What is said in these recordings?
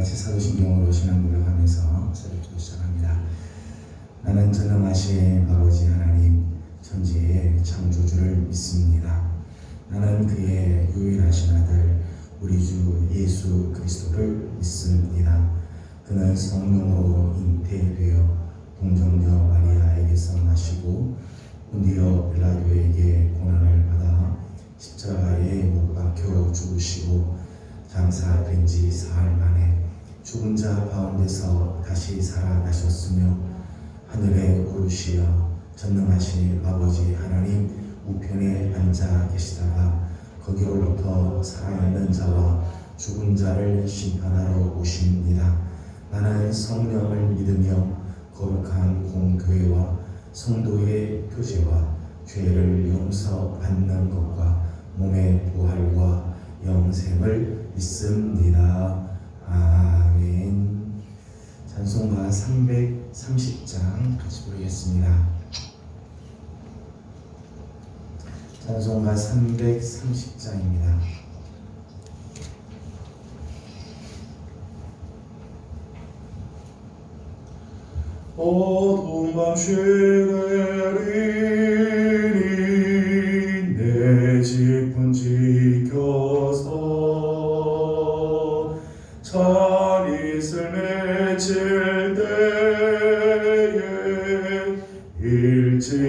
같이 사도신경으로 신앙 고백하면서 새롭게 시작합니다. 나는 전능하신 아버지 하나님 천지의 창조주를 믿습니다. 나는 그의 유일하신 아들 우리 주 예수 그리스도를 믿습니다. 그는 성령으로 잉태되어 동정녀 마리아에게서 나시고 본디오 빌라도에게 고난을 받아 십자가에 못 박혀 죽으시고 장사된 지 사흘 만에 죽은 자 가운데서 다시 살아나셨으며 하늘에 오르시어 전능하신 아버지 하나님 우편에 앉아 계시다가 거기로부터 살아있는 자와 죽은 자를 심판하러 오십니다. 나는 성령을 믿으며 거룩한 공교회와 성도의 교제와 죄를 용서받는 것과 몸의 부활과 영생을 믿습니다. 아멘. 찬송가 330장 같이 부르겠습니다. 찬송가 330장입니다. 어두운 밤 쉬내리니 내 집은 지켜서 찬이슬 맺힐 때에 일찍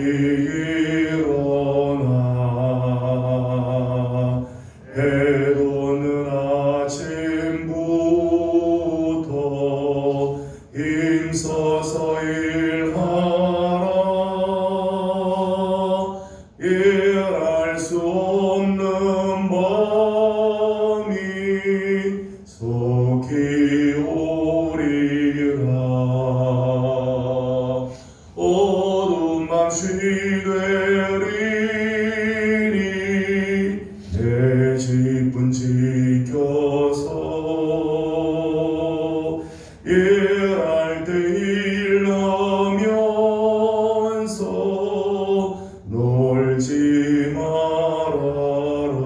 일어나 해 돋는 아침부터 힘써서 일하라. 일할 수 없는 밤이 속히 오리라. 어두운 밤 쉬되리니 내 집은 지켜서 일할 때 일하면서 놀지 말아라.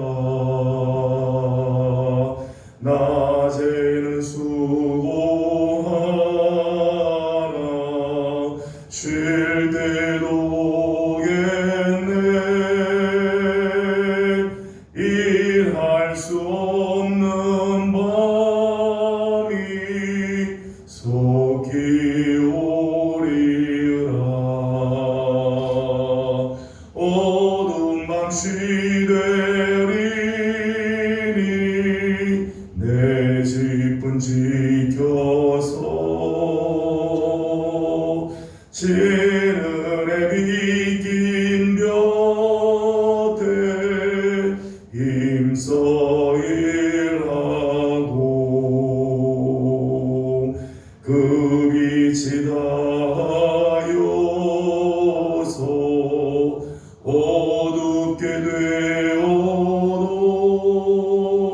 낮에는 수고하라. 쉴 때도 오겠네. 일할 수 없는 밤이 속히 오리라. 어두운 밤 쉬되리니 내 집은 지켜서 지늘에 비긴 볕에 힘써 일하고 그 빛이 닿아여서 어둡게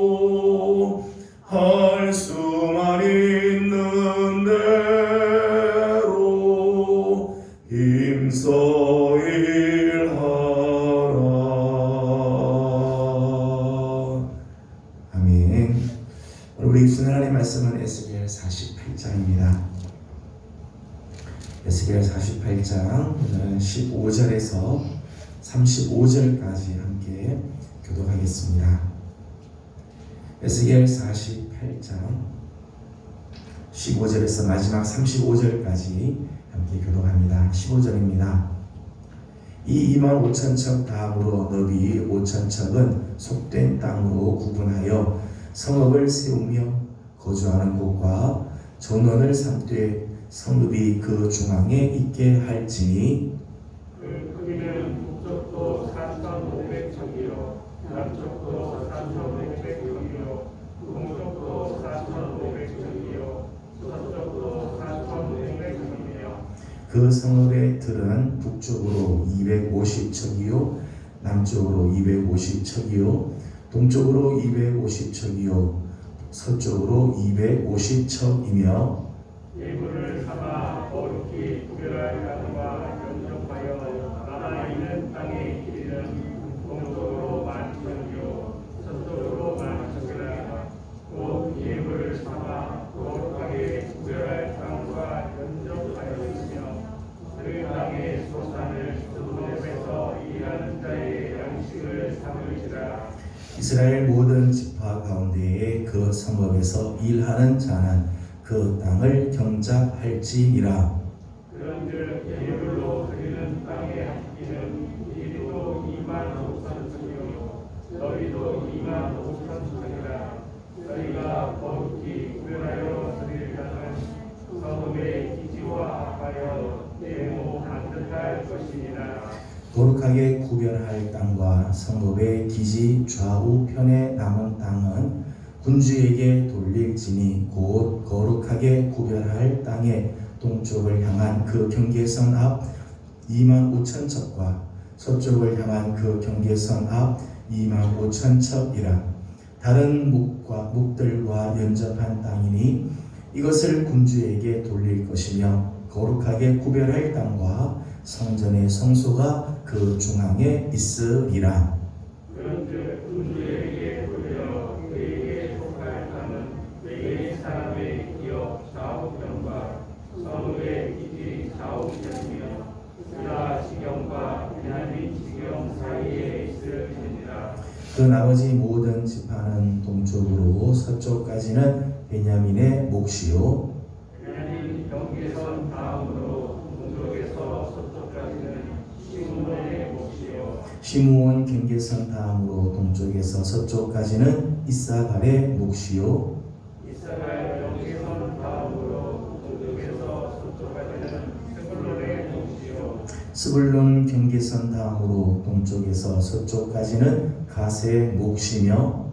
되어도 할 수만 있는 대로 힘써 일하라. 아멘. 우리 입순 하나님의 말씀은 에스겔 48장입니다. 에스겔 48장 오늘은 15절에서 35절까지 함께 교독하겠습니다. 에스겔 48장 15절에서 마지막 35절까지 함께 교독합니다. 15절입니다. 이 25,000척 다음으로 너비 5,000척은 속된 땅으로 구분하여 성읍을 세우며 거주하는 곳과 전원을 삼되 성읍이 그 중앙에 있게 할지니 그 크기는 북쪽도 4,500척이요 남쪽도 4,500척이요 동쪽도 4,500척이요 서쪽도 4,500척이며 그 성읍의 들은 북쪽으로 250척이요 남쪽으로 250척이요 동쪽으로 250척이요 서쪽으로 250척이며 예물을 삼아 거룩히 구별할 땅과 연접하여 남아 있는 땅의 길이는 동쪽으로 10,000척이요 서쪽으로 10,000척이라. 곧 예물을 삼아 거룩 이스라엘 모든 지파 가운데에 그 성읍에서 일하는 자는 그 땅을 경작할지니라. 그런즉 예물로 드리는 땅의 한 끼는 이리도 25,000척이요 너희도 25,000척이라. 너희가 거룩히 구별하여 드리려는 성읍의 기지와 합하여 네모 반듯할 것이니라. 거룩하게 구별할 땅과 성읍의 기지 좌우편에 남은 땅은 군주에게 돌릴지니 곧 거룩하게 구별할 땅의 동쪽을 향한 그 경계선 앞 25,000척과 서쪽을 향한 그 경계선 앞 25,000척이라. 다른 묵들과 연접한 땅이니 이것을 군주에게 돌릴 것이며 거룩하게 구별할 땅과 성전의 성소가 그 중앙에 있으리라. 그런즉 군주에게 돌려 그에게 속할 땅은 그의 사람의 기업 좌우편과 성읍의 기지 좌우편이며 유다 지경과 베냐민 지경 사이에 있을지니라. 그 나머지 모든 지파는 동쪽으로 서쪽까지는 베냐민의 몫이요 베냐민 경계선 다음으로 동쪽에서 서쪽까지는 시므온의 몫이요 시므온 경계선 다음으로 동쪽에서 서쪽까지는 이사갈의 몫이요 이스라엘 경계선 다음으로 동쪽에서 서쪽까지는 스불론의 몫이요 스불론 경계선 다음으로 동쪽에서 서쪽까지는 갓의 몫이며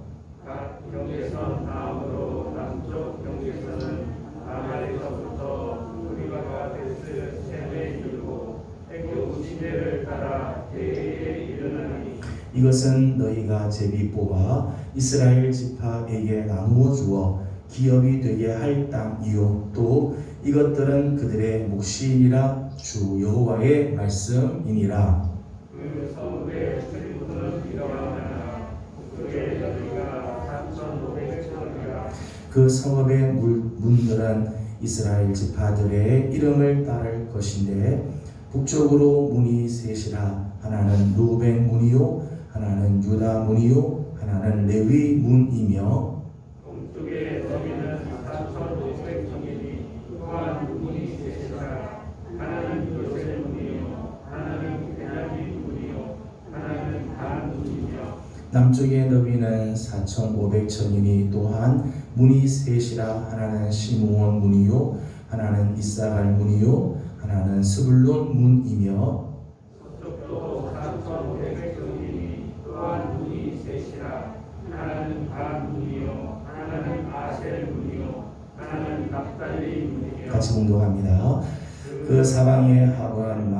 각 경계선 다음으로 남쪽 경계선은 아말에서부터 우리가 베스 셈에 이르고 애굽 시내를 따라 대에 이르나니. 이것은 너희가 제비 뽑아 이스라엘 지파에게 나누어 주어 기업이 되게 할 땅이요 또 이것들은 그들의 몫이니라. 주 여호와의 말씀이니라. 그 성읍의 출입구는 이러하니라. 그의 너희가 3,500척이라. 그 성읍의 문들은 이스라엘 지파들의 이름을 따를 것인데 북쪽으로 문이 셋이라. 하나는 루벤 문이요 하나는 유다 문이요 하나는 레위 문이며 동쪽의 너희는 4,500척이니 또한 문이 셋이라. 하나는 요셉 문이요 하나는 베냐민 문이요 하나는 단 문이며 남쪽의 너비는 4,500척이니 또한 문이 셋이라. 하나는 시므온 문이요 하나는 이사갈 문이요 하나는 스불론 문이며 서쪽도 4,500척이니 또한 문이 셋이라. 하나는 단 문이요 하나는 아셀 문이요 하나는 납달리 문이며 같이 공동합니다. 그 사방의 합은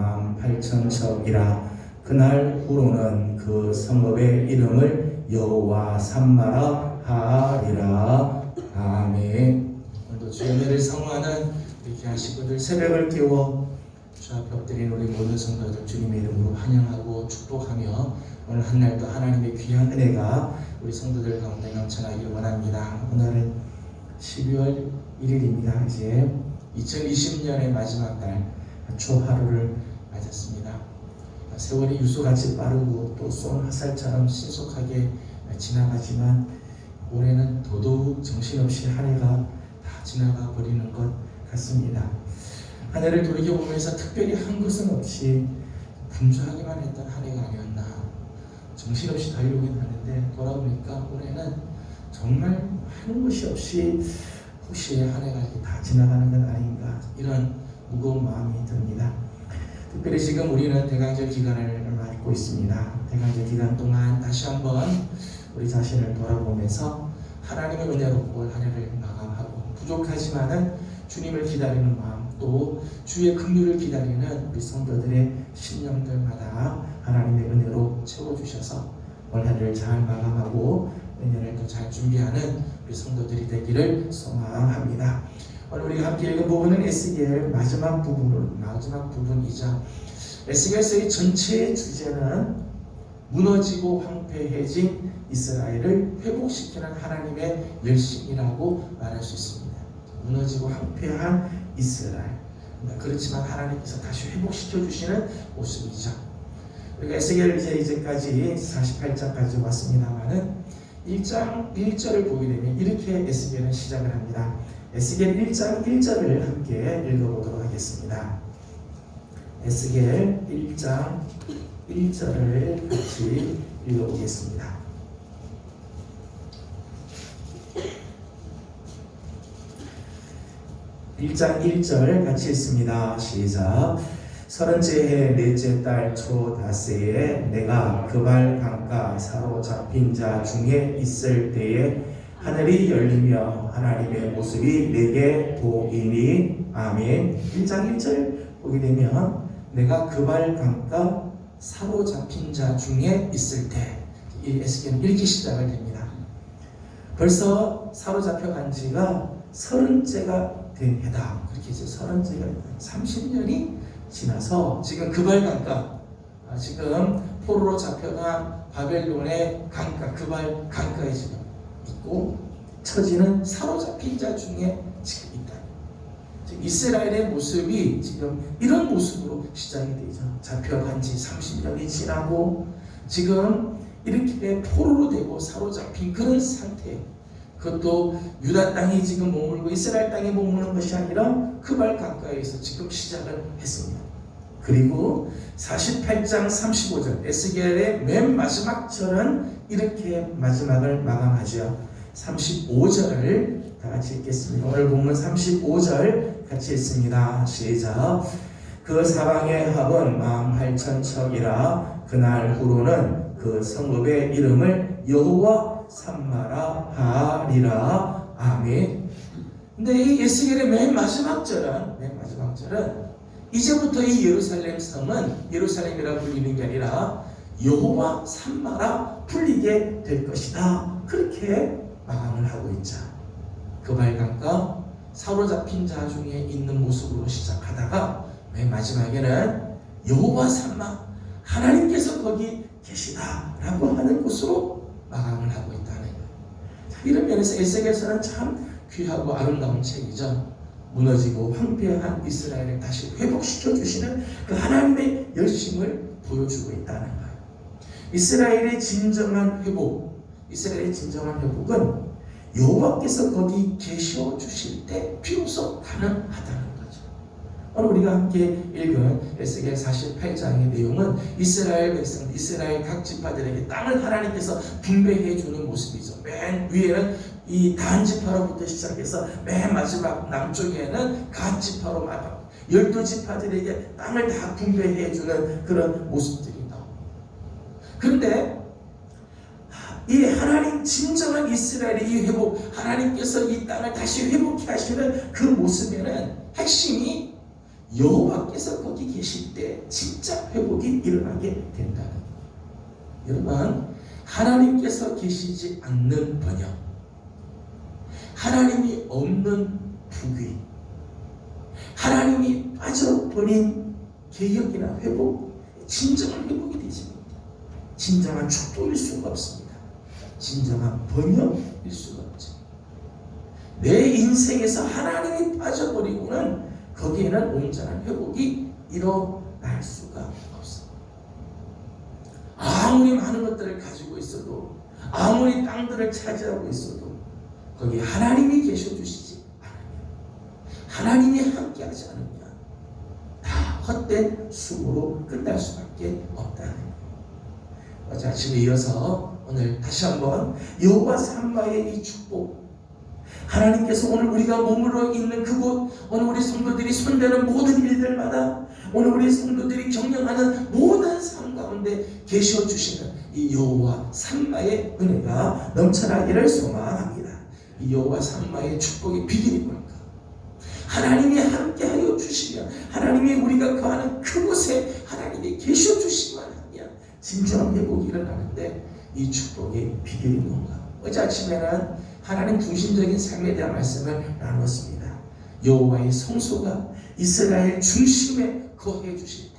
18,000척이라. 그날 후로는 그 성읍의 이름을 여호와 삼마라 하리라. 아멘. 오늘도 주의 은혜를 사모하는 이렇게 하시고들 새벽을 깨워 주 앞에 엎드린 우리 모든 성도들 주님의 이름으로 환영하고 축복하며 오늘 한 날도 하나님의 귀한 은혜가 우리 성도들 가운데 넘쳐나길 원합니다. 오늘은 12월 1일입니다. 이제 2020년의 마지막 날 초하루를 맞았습니다. 세월이 유수같이 빠르고 또 쏜 화살처럼 신속하게 지나가지만 올해는 더더욱 정신없이 한 해가 다 지나가 버리는 것 같습니다. 한 해를 돌이켜보면서 특별히 한 것은 없이 분주하기만 했던 한 해가 아니었나. 정신없이 달려오긴 하는데 돌아보니까 올해는 정말 하는 것이 없이 혹시 한 해가 이렇게 다 지나가는 건 아닌가 이런 무거운 마음이 듭니다. 특별히 지금 우리는 대강절 기간을 맞고 있습니다. 대강절 기간 동안 다시 한번 우리 자신을 돌아보면서 하나님의 은혜로 올 한 해를 마감하고 부족하지만은 주님을 기다리는 마음 또 주의 긍휼을 기다리는 우리 성도들의 신령들마다 하나님의 은혜로 채워주셔서 올 한 해를 잘 마감하고 내년을 또 잘 준비하는 우리 성도들이 되기를 소망합니다. 오늘 우리가 함께 읽은 부분은 에스겔 마지막 부분이자 에스겔서의 전체의 주제는 무너지고 황폐해진 이스라엘을 회복시키는 하나님의 열심이라고 말할 수 있습니다. 무너지고 황폐한 이스라엘. 그렇지만 하나님께서 다시 회복시켜 주시는 모습이죠. 우리가 에스겔 이제까지 48장까지 왔습니다만은 1장 1절을 보게 되면 이렇게 에스겔은 시작을 합니다. 에스겔 1장 1절을 함께 읽어보도록 하겠습니다. 에스겔 1장 1절을 같이 읽어보겠습니다. 1장 1절 같이 읽습니다. 시작. 30째 해 넷째 달 초 닷새에 내가 그발 강가 사로잡힌 자 중에 있을 때에 하늘이 열리며 하나님의 모습이 내게 보이니. 아멘. 1장 1절 보게 되면 내가 그발 강가 사로잡힌 자 중에 있을 때, 이 에스겔은 이렇게 시작을 됩니다. 벌써 사로잡혀간 지가 30째가 된 해다. 그렇게 이제 30째가 30년이 지나서 지금 그발 강가, 지금 포로로 잡혀간 바벨론의 강가, 그발 강가에 지금 있고, 처지는 사로잡힌 자 중에 지금 있다. 지금 이스라엘의 모습이 지금 이런 모습으로 시작이 되죠. 잡혀간 지 30년이 지나고 지금 이렇게 포로로 되고 사로잡힌 그런 상태. 그것도 유다 땅이 지금 머물고 이스라엘 땅에 머무는 것이 아니라 그발 강가에서 지금 시작을 했습니다. 그리고 48장 35절 에스겔의 맨 마지막 절은 이렇게 마지막을 마감하죠. 35절을 다 같이 읽겠습니다. 오늘 본문 35절 같이 읽습니다. 시작. 그 사방의 합은 18,000척이라 그날 후로는 그 성읍의 이름을 여호와 삼마라 하리라. 아멘. 근데 이 에스겔의 맨 마지막 절은 이제부터 이 예루살렘 성은 예루살렘이라 불리는 게 아니라 여호와 삼마라 불리게 될 것이다. 그렇게 마감을 하고 있자. 그발 강가 사로잡힌 자 중에 있는 모습으로 시작하다가 맨 마지막에는 여호와 삼마 하나님께서 거기 계시다라고 하는 곳으로 마감을 하고 있다는 거예요. 이런 면에서 에스겔서는 참 귀하고 아름다운 책이죠. 무너지고 황폐한 이스라엘을 다시 회복시켜 주시는 그 하나님의 열심을 보여주고 있다는 거예요. 이스라엘의 진정한 회복은 여호와께서 거기 계셔 주실 때 비로소 가능하다는 거죠. 오늘 우리가 함께 읽은 에스겔 48장의 내용은 이스라엘 백성, 이스라엘 각 지파들에게 땅을 하나님께서 분배해 주는 모습이죠. 맨 위에는 이 단 지파로부터 시작해서 맨 마지막 남쪽에는 갓 지파로 12지파들에게 땅을 다 분배해 주는 그런 모습들이 나옵니다. 그런데 이 하나님 진정한 이스라엘의 이 회복, 하나님께서 이 땅을 다시 회복해 하시는 그 모습에는 핵심이 여호와께서 거기 계실 때 진짜 회복이 일어나게 된다는 거예요. 여러분, 하나님께서 계시지 않는 번영, 하나님이 없는 부귀, 하나님이 빠져버린 개혁이나 회복, 진정한 회복이 되지 못합니다. 진정한 축복일 수가 없습니다. 진정한 번영일 수가 없죠. 내 인생에서 하나님이 빠져버리고는 거기에는 온전한 회복이 일어날 수가 없습니다. 아무리 많은 것들을 가지고 있어도, 아무리 땅들을 차지하고 있어도 거기 하나님이 계셔주시지 않으면, 하나님이 함께하지 않으면 다 헛된 수고로 끝날 수밖에 없다는 거예요. 어제 아침에 이어서 오늘 다시 한번 여호와 삼마의 이 축복, 하나님께서 오늘 우리가 머물러 있는 그곳, 오늘 우리 성도들이 손대는 모든 일들마다, 오늘 우리 성도들이 경영하는 모든 삶 가운데 계셔주시는 이 여호와 삼마의 은혜가 넘쳐나기를 소망합니다. 이 여호와 삼마의 축복의 비결이 뭘까? 하나님이 함께하여 주시면, 하나님이 우리가 거하는 그곳에 하나님이 계셔주시면 하면 진정한 회복이 일어나는데, 이 축복의 비결이 뭔가? 어제 아침에는 하나님 중심적인 삶에 대한 말씀을 나눴습니다. 여호와의 성소가 이스라엘 중심에 거해 주실 때,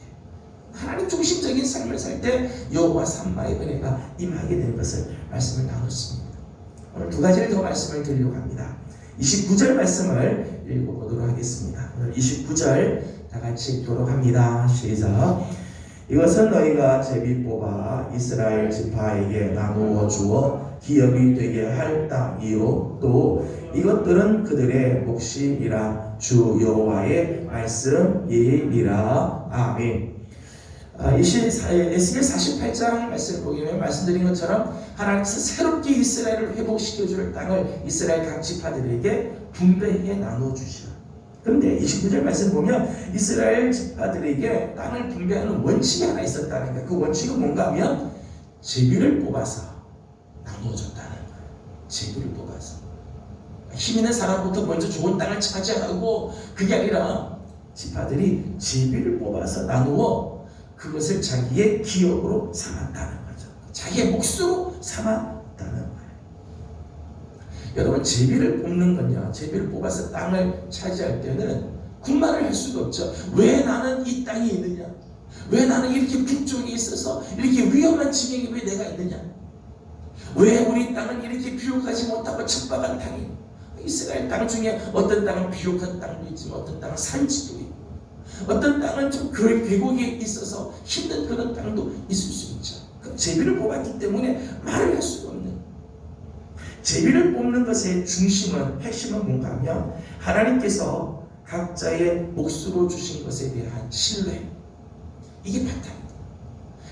하나님 중심적인 삶을 살 때 여호와 삼마의 은혜가 임하게 되는 것을 말씀을 나눴습니다. 오늘 두 가지를 더 말씀을 드리려고 합니다. 29절 말씀을 읽어보도록 하겠습니다. 오늘 29절 다 같이 읽도록 합니다. 시작. 이것은 너희가 제비 뽑아 이스라엘 지파에게 나누어 주어 기업이 되게 할 땅이요 또 이것들은 그들의 몫이니라 주 여호와의 말씀이니라. 아멘. 에스겔 48장 말씀을 보게 되면 말씀드린 것처럼 하나님께서 새롭게 이스라엘을 회복시켜 줄 땅을 이스라엘 각 지파들에게 분배해 나눠 주시라. 그런데 29절 말씀 보면 이스라엘 지파들에게 땅을 분배하는 원칙이 하나 있었다는 거예요. 그 원칙은 뭔가 하면 제비를 뽑아서 나누어줬다는 거예요. 제비를 뽑아서 힘 있는 사람부터 먼저 좋은 땅을 차지하고, 그게 아니라 지파들이 제비를 뽑아서 나누어 그것을 자기의 기업으로 삼았다는 거죠. 자기의 몫으로 삼았다는 거예요. 여러분, 제비를 뽑는 건요, 제비를 뽑아서 땅을 차지할 때는 군말을 할 수가 없죠. 왜 나는 이 땅이 있느냐? 왜 나는 이렇게 북쪽에 있어서 이렇게 위험한 지경에 왜 내가 있느냐? 왜 우리 땅은 이렇게 비옥하지 못하고 척박한 땅이? 이스라엘 땅 중에 어떤 땅은 비옥한 땅도 있지만 어떤 땅은 산지도 있고, 어떤 땅은 좀 계곡에 있어서 힘든 그런 땅도 있을 수 있죠. 제비를 뽑았기 때문에 말을 할 수가 없는, 제비를 뽑는 것의 중심은, 핵심은 뭔가 하면 하나님께서 각자의 몫으로 주신 것에 대한 신뢰, 이게 바탕입니다.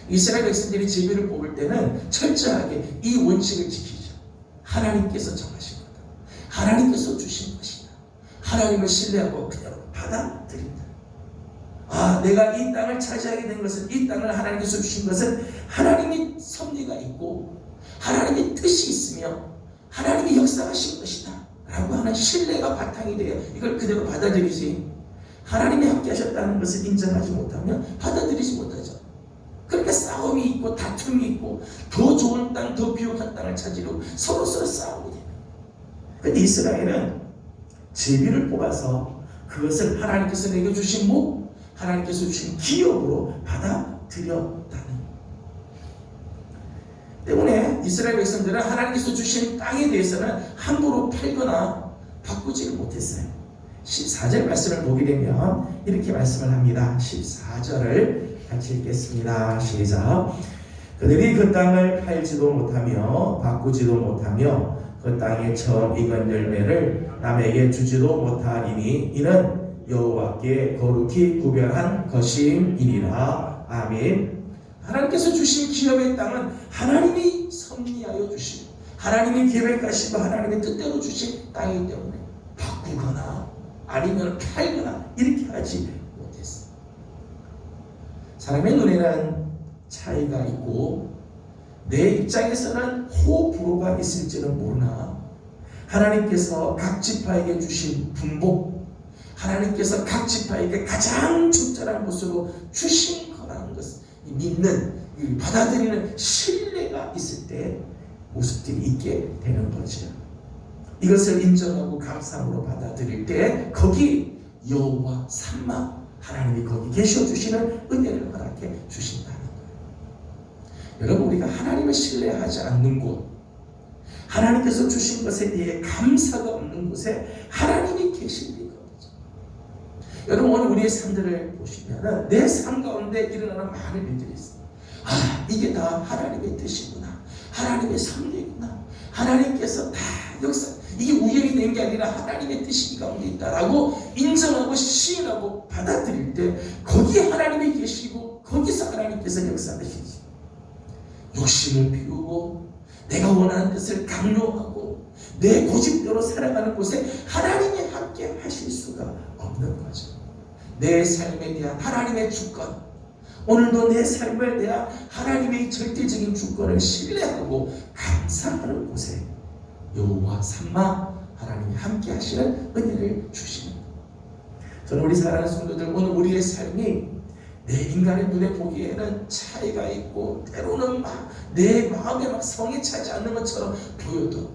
이스라엘 백성들이 제비를 뽑을 때는 철저하게 이 원칙을 지키죠. 하나님께서 정하신 거다, 하나님께서 주신 것이다, 하나님을 신뢰하고 그대로 받아들인다. 내가 이 땅을 차지하게 된 것은, 이 땅을 하나님께서 주신 것은 하나님의 섭리가 있고 하나님의 뜻이 있으며 하나님이 역사하신 것이다 라고 하는 신뢰가 바탕이 돼요. 이걸 그대로 받아들이지, 하나님이 함께 하셨다는 것을 인정하지 못하면 받아들이지 못하죠. 그러니까 싸움이 있고 다툼이 있고 더 좋은 땅, 더 비옥한 땅을 찾으려고 서로 싸우게 됩니다. 그런데 이스라엘은 제비를 뽑아서 그것을 하나님께서 내게 주신 목, 하나님께서 주신 기업으로 받아들였다는 때문에 이스라엘 백성들은 하나님께서 주신 땅에 대해서는 함부로 팔거나 바꾸지를 못했어요. 14절 말씀을 보게 되면 이렇게 말씀을 합니다. 14절을 같이 읽겠습니다. 시작. 그들이 그 땅을 팔지도 못하며 바꾸지도 못하며 그 땅에 처음 익은 열매를 남에게 주지도 못하리니 이는 여호와께 거룩히 구별한 것임이니라. 아멘. 하나님께서 주신 기업의 땅은 하나님이 섭리하여 주신, 하나님이 계획하시고 하나님의 뜻대로 주신 땅이기 때문에 바꾸거나 아니면 팔거나 이렇게 하지 못했어요. 사람의 눈에는 차이가 있고 내 입장에서는 호불호가 있을지는 모르나 하나님께서 각 지파에게 주신 분복, 하나님께서 각 지파에게 가장 적절한 것으로 주신 거라는 것을 믿는, 받아들이는 신뢰가 있을 때 모습들이 있게 되는 거죠. 이것을 인정하고 감사함으로 받아들일 때 거기 여호와 삼마, 하나님이 거기 계셔 주시는 은혜를 허락해 주신다는 거예요. 여러분, 우리가 하나님을 신뢰하지 않는 곳, 하나님께서 주신 것에 대해 감사가 없는 곳에 하나님이 계실 리가 없죠. 여러분, 오늘 우리의 삶들을 보시면 내 삶 가운데 일어나는 많은 일들이 있어요. 이게 다 하나님의 뜻이구나, 하나님의 섭리구나, 하나님께서 다 역사, 이게 우연히 된 게 아니라 하나님의 뜻이 이 가운데 있다라고 인정하고 시인하고 받아들일 때 거기에 하나님이 계시고 거기서 하나님께서 역사하시지, 욕심을 피우고 내가 원하는 뜻을 강요하고 내 고집대로 살아가는 곳에 하나님이 함께 하실 수가 없는 거죠. 내 삶에 대한 하나님의 주권, 오늘도 내 삶에 대한 하나님의 절대적인 주권을 신뢰하고 감사하는 곳에 여호와 삼마, 하나님이 함께 하시는 은혜를 주시는 거예요. 저는 우리 사랑하는 성도들, 오늘 우리의 삶이 내 인간의 눈에 보기에는 차이가 있고 때로는 내 마음에 성에 차지 않는 것처럼 보여도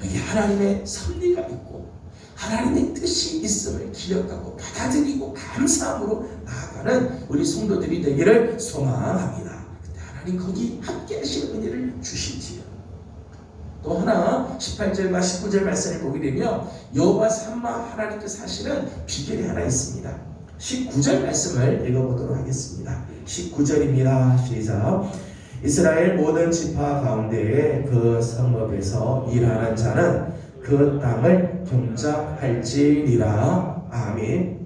여기 하나님의 섭리가 있고 하나님의 뜻이 있음을 기억하고 받아들이고 감사함으로 나아가는 우리 성도들이 되기를 소망합니다. 그때 하나님 거기 함께 하시는 은혜를 주시지요. 또 하나 18절과 19절 말씀을 보게 되면 여호와 삼마, 하나님께서 하시는 비결이 하나 있습니다. 19절 말씀을 읽어보도록 하겠습니다. 19절입니다. 시작. 이스라엘 모든 지파 가운데에 그 성읍에서 일하는 자는 그 땅을 경작할지니라. 아멘.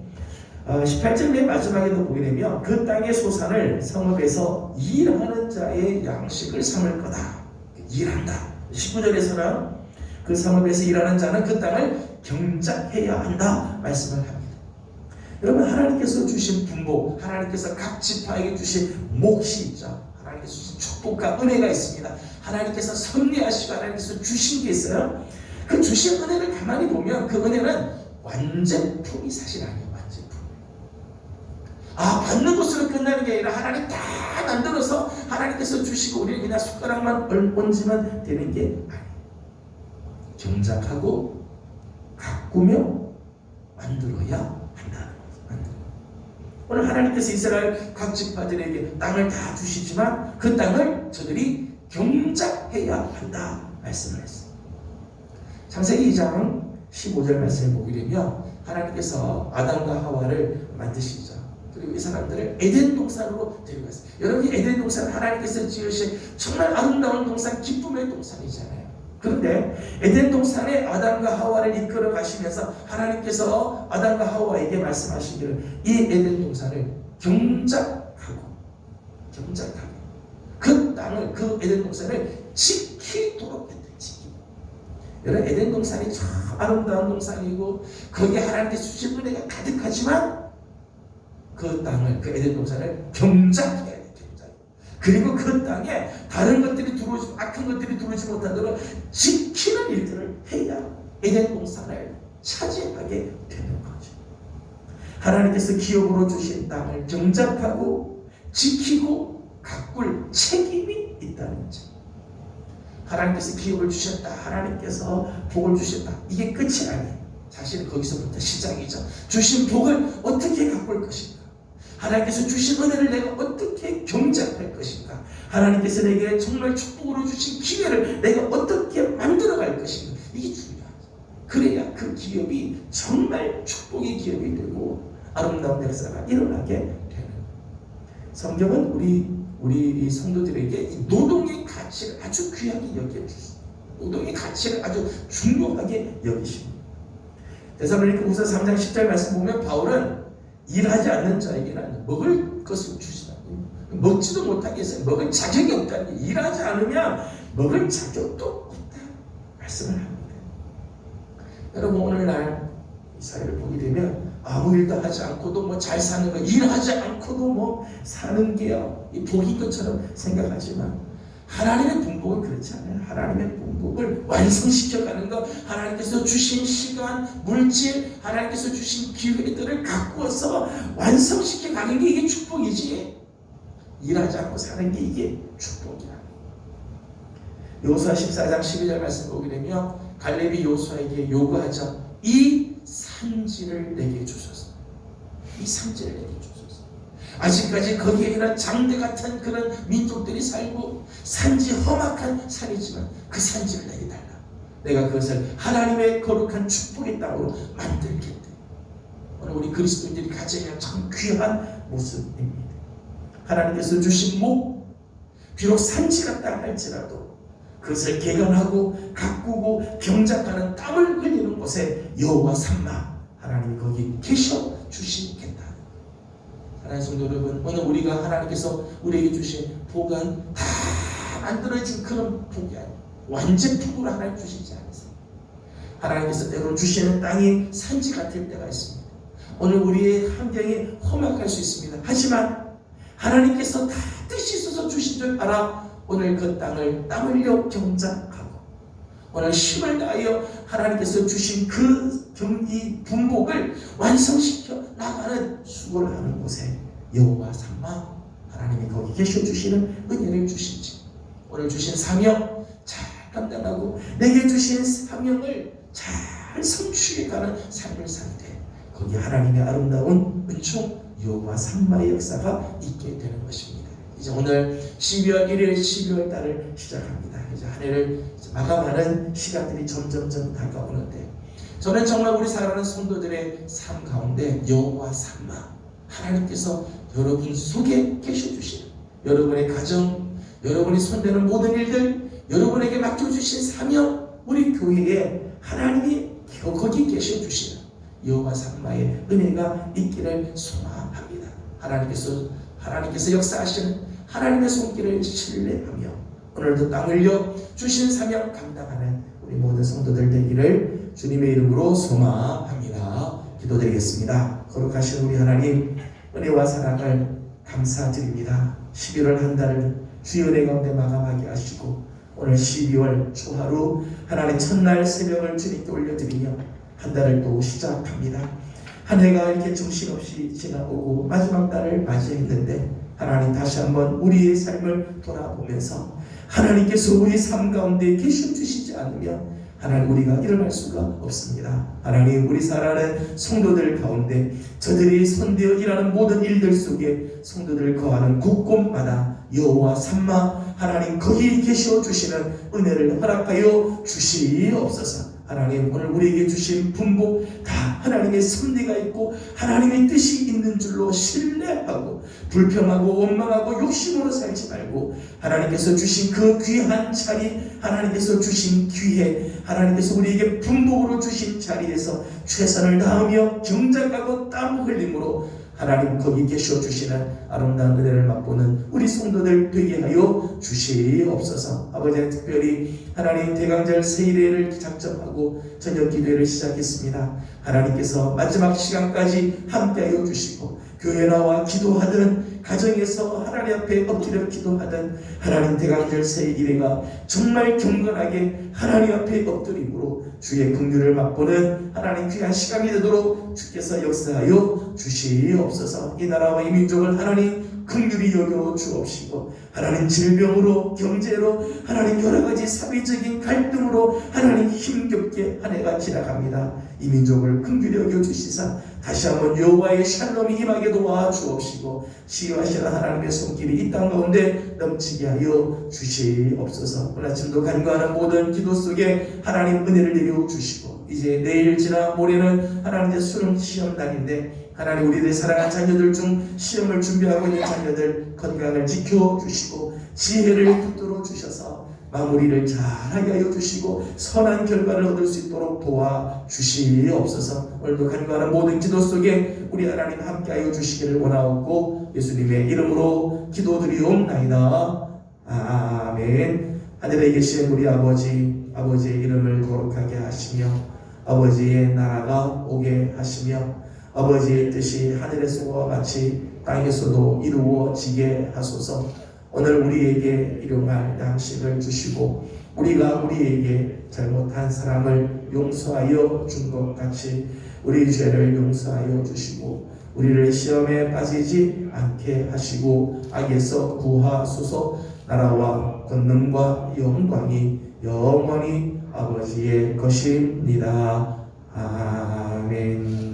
18절 맨 마지막에도 보게 되면 그 땅의 소산을 성읍에서 일하는 자의 양식을 삼을 거다. 일한다. 19절에서는 그 성읍에서 일하는 자는 그 땅을 경작해야 한다 말씀을 합니다. 여러분, 하나님께서 주신 분복, 하나님께서 각 지파에게 주신 몫이 있죠. 하나님께서 주신 축복과 은혜가 있습니다. 하나님께서 섭리하시고 하나님께서 주신 게 있어요. 그 주신 은혜를 가만히 보면 그 은혜는 완제품이 사실 아니에요. 완제품. 받는 것으로 끝나는 게 아니라 하나님 다 만들어서 하나님께서 주시고 우리는 그냥 숟가락만 얹으면 되는 게 아니에요. 경작하고 가꾸며 만들어야 한다. 오늘 하나님께서 이스라엘 각 지파들에게 땅을 다 주시지만 그 땅을 저들이 경작해야 한다 말씀을 했어요. 창세기 2장 15절 말씀을 보게 되면 하나님께서 아담과 하와를 만드시죠. 그리고 이 사람들을 에덴 동산으로 데려갔어요. 여러분, 에덴 동산 하나님께서 지으신 정말 아름다운 동산, 기쁨의 동산이잖아요. 그런데 에덴 동산에 아담과 하와를 이끌어 가시면서 하나님께서 아담과 하와에게 말씀하시기를 이 에덴 동산을 경작하고 그 땅을, 그 에덴 동산을 지키도록 했대요. 여러분, 에덴 동산이 참 아름다운 동산이고 거기에 하나님께서 주신 은혜가 가득하지만 그 땅을, 그 에덴 동산을 경작해야 돼요. 그리고 그 땅에 다른 것들이 들어오지, 악한 것들이 들어오지 못하도록 지키는 일들을 해야 에덴 동산을 차지하게 되는 거죠. 하나님께서 기업으로 주신 땅을 경작하고 지키고 가꿀 책임이 있다는 거죠. 하나님께서 기업을 주셨다, 하나님께서 복을 주셨다, 이게 끝이 아니에요. 사실 거기서부터 시작이죠. 주신 복을 어떻게 가꿀 것인가, 하나님께서 주신 은혜를 내가 어떻게 경작할 것인가, 하나님께서 내게 정말 축복으로 주신 기회를 내가 어떻게 만들어갈 것인가, 이게 중요하죠. 그래야 그 기업이 정말 축복의 기업이 되고 아름다운 역사가 일어나게 되는 거예요. 성경은 우리 성도들에게 이 노동의 가치를 아주 귀하게 여겨주십니다. 노동의 가치를 아주 중요하게 여기십니다. 데살로니가후서 3장 10절 말씀 보면 바울은 일하지 않는 자에게는 먹을 것을 주지 않고 먹지도 못하게 해서 먹을 자격이 없다는 게, 일하지 않으면 먹을 자격도 없다 말씀을 합니다. 여러분, 오늘날 이 사회를 보게 되면 아무 일도 하지 않고도 잘 사는 거, 일하지 않고도 사는 게요, 이 복인 것처럼 생각하지만 하나님의 분복은 그렇지 않아요. 하나님의 분복을 완성시켜가는 것, 하나님께서 주신 시간, 물질, 하나님께서 주신 기회들을 가꾸어서 완성시켜가는 게 이게 축복이지, 일하지 않고 사는 게 이게 축복이야. 여호수아 14장 12절 말씀 보게 되면 갈렙이 여호수아에게 요구하죠. 이 산지를 내게 주소서. 이 산지를 내게 주소서. 아직까지 거기에 있는 장대 같은 그런 민족들이 살고 산지, 험악한 산이지만 그 산지를 내게 달라. 내가 그것을 하나님의 거룩한 축복의 땅으로 만들겠다. 오늘 우리 그리스도인들이 가져야 참 귀한 모습입니다. 하나님께서 주신 목, 비록 산지 같다 할지라도 그것을 개간하고 가꾸고 경작하는 땀을 흘리는 곳에 여호와 삼마 하나님이 거기 계셔 주시겠다. 하나님의 성도 여러분, 오늘 우리가 하나님께서 우리에게 주신 복은 다 만들어진 그런 복이 아니에요. 완제품으로 하나님 주시지 않으세요. 하나님께서 때로는 주시는 땅이 산지 같을 때가 있습니다. 오늘 우리의 환경이 험악할 수 있습니다. 하지만 하나님께서 다 뜻이 있어서 주신 줄 알아 오늘 그 땅을 땀 흘려 경작하고 오늘 힘을 다하여 하나님께서 주신 그 이 분복을 완성시켜 나가는 수고를 하는 곳에 여호와 삼마 하나님이 거기 계셔 주시는 은혜를 주신지, 오늘 주신 사명 잘 감당하고 내게 주신 사명을 잘 성취해가는 삶을 살때 거기 하나님의 아름다운 은총 여호와 삼마의 역사가 있게 되는 것입니다. 이제 오늘 12월 1일 12월 달을 시작합니다. 이제 한 해를 마감하는 시간들이 점점점 다가오는데 저는 정말 우리 사랑하는 성도들의 삶 가운데 여호와 삼마 하나님께서 여러분 속에 계셔주시는, 여러분의 가정, 여러분이 손대는 모든 일들, 여러분에게 맡겨주신 사명, 우리 교회에 하나님이 거기 계셔주시는 여호와 삼마의 은혜가 있기를 소망합니다. 하나님께서 역사하시는 하나님의 손길을 신뢰하며 오늘도 땅 흘려 주신 사명 감당하는 우리 모든 성도들 되기를 주님의 이름으로 소망합니다. 기도드리겠습니다. 거룩하신 우리 하나님, 은혜와 사랑을 감사드립니다. 11월 한 달을 주의 은혜 가운데 마감하게 하시고 오늘 12월 초하루 하나님 첫날 새벽을 주님께 올려드리며 한 달을 또 시작합니다. 한 해가 이렇게 정신없이 지나오고 마지막 달을 맞이했는데 하나님 다시 한번 우리의 삶을 돌아보면서 하나님께서 우리 삶 가운데 계셔주시지 않으면 하나님 우리가 일어날 수가 없습니다. 하나님 우리 살아가는 성도들 가운데 저들이 손대어 일하는 모든 일들 속에 성도들 거하는 곳곳마다 여호와 삼마 하나님 거기 계셔 주시는 은혜를 허락하여 주시옵소서. 하나님 오늘 우리에게 주신 분복 다 하나님의 섭리가 있고 하나님의 뜻이 있는 줄로 신뢰하고 불평하고 원망하고 욕심으로 살지 말고 하나님께서 주신 그 귀한 자리, 하나님께서 주신 기회, 하나님께서 우리에게 분복으로 주신 자리에서 최선을 다하며 경작하고 땀 흘림으로 하나님 거기 계셔 주시는 아름다운 은혜를 맛보는 우리 성도들 되게 하여 주시옵소서. 아버지, 특별히 하나님 대강절 세일회를 작정하고 저녁 기도회를 시작했습니다. 하나님께서 마지막 시간까지 함께하여 주시고 교회 나와 기도하든 가정에서 하나님 앞에 엎드려 기도하든 하나님 대강절 세일회가 정말 경건하게 하나님 앞에 엎드림으로 주의 긍휼을 맛보는 하나님 귀한 시간이 되도록 주께서 역사하여 주시옵소서. 이 나라와 이 민족을 하나님 긍휼히 여겨 주옵시고 하나님 질병으로 경제로 하나님 여러가지 사회적인 갈등으로 하나님 힘겹게 한 해가 지나갑니다. 이 민족을 긍휼히 여겨 주시사 다시 한번 여호와의 샬롬이 임하게 도와 주옵시고 치유하시는 하나님의 손길이 이 땅 가운데 넘치게 하여 주시옵소서. 오늘 아침도 간구하는 모든 기도 속에 하나님 은혜를 내려 주시고 이제 내일 지나 모레는 하나님의 수능 시험 날인데 하나님 우리들의 사랑하는 자녀들 중 시험을 준비하고 있는 자녀들 건강을 지켜주시고 지혜를 붙들어 주셔서 마무리를 잘하게 하여 주시고 선한 결과를 얻을 수 있도록 도와주시옵소서. 오늘도 간구하는 모든 기도 속에 우리 하나님 함께하여 주시기를 원하옵고 예수님의 이름으로 기도드리옵나이다. 아멘. 하늘에 계신 우리 아버지, 아버지의 이름을 거룩하게 하시며 아버지의 나라가 오게 하시며 아버지의 뜻이 하늘에서와 같이 땅에서도 이루어지게 하소서. 오늘 우리에게 일용할 양식을 주시고 우리가 우리에게 잘못한 사람을 용서하여 준 것 같이 우리 죄를 용서하여 주시고 우리를 시험에 빠지지 않게 하시고 악에서 구하소서. 나라와 권능과 영광이 영원히 아버지의 것입니다. 아멘.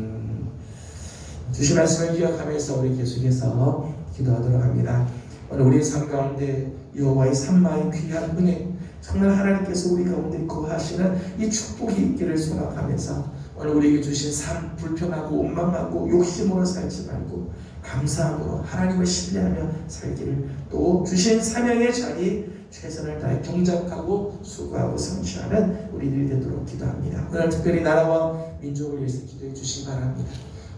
주신 말씀을 기억하면서 우리 계속해서 기도하도록 합니다. 오늘 우리의 삶 가운데 여호와의 삼마의 귀한 은혜, 정말 하나님께서 우리 가운데 거하시는 이 축복이 있기를 소망하면서 오늘 우리에게 주신 삶, 불평하고 원망하고 욕심으로 살지 말고 감사함으로 하나님을 신뢰하며 살기를, 또 주신 사명의 자리 최선을 다해 경작하고 수고하고 성취하는 우리들이 되도록 기도합니다. 오늘 특별히 나라와 민족을 위해서 기도해 주시기 바랍니다.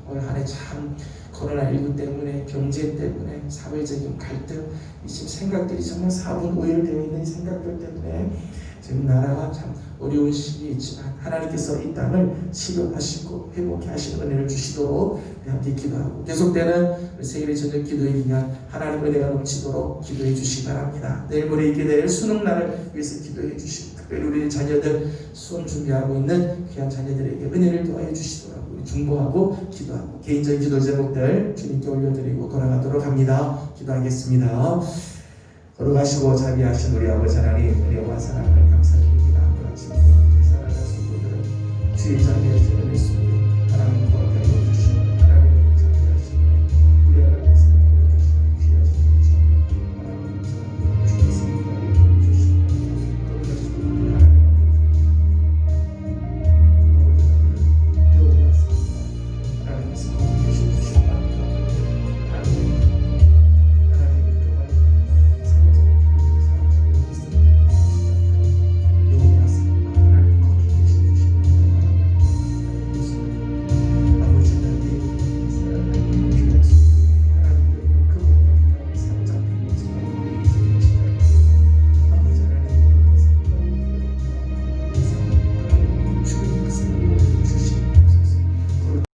오늘 한 해 참 코로나19 때문에, 경제 때문에, 사회적인 갈등, 이 지금 생각들이 정말 사분오열되어 있는 이 생각들 때문에 지금 나라가 참 어려운 시기에 있지만 하나님께서 이 땅을 치료하시고 회복해 하시는 은혜를 주시도록 함께 기도하고, 계속되는 세일의 저녁 기도의 기간 하나님 은혜가 넘치도록 기도해 주시기 바랍니다. 내일 모레 있게 될 수능날을 위해서 기도해 주시고, 특별히 우리 자녀들 수험 준비하고 있는 귀한 자녀들에게 은혜를 도와해 주시도록 중보하고 기도하고, 개인적인 기도 제목들 주님께 올려드리고 돌아가도록 합니다. 기도하겠습니다. 걸어가시고 자비하신 우리 아버지 하나님, 은혜와 사랑을 감사드립니다. 오늘 아침 사랑하는 성도들은 주의 자리에 주는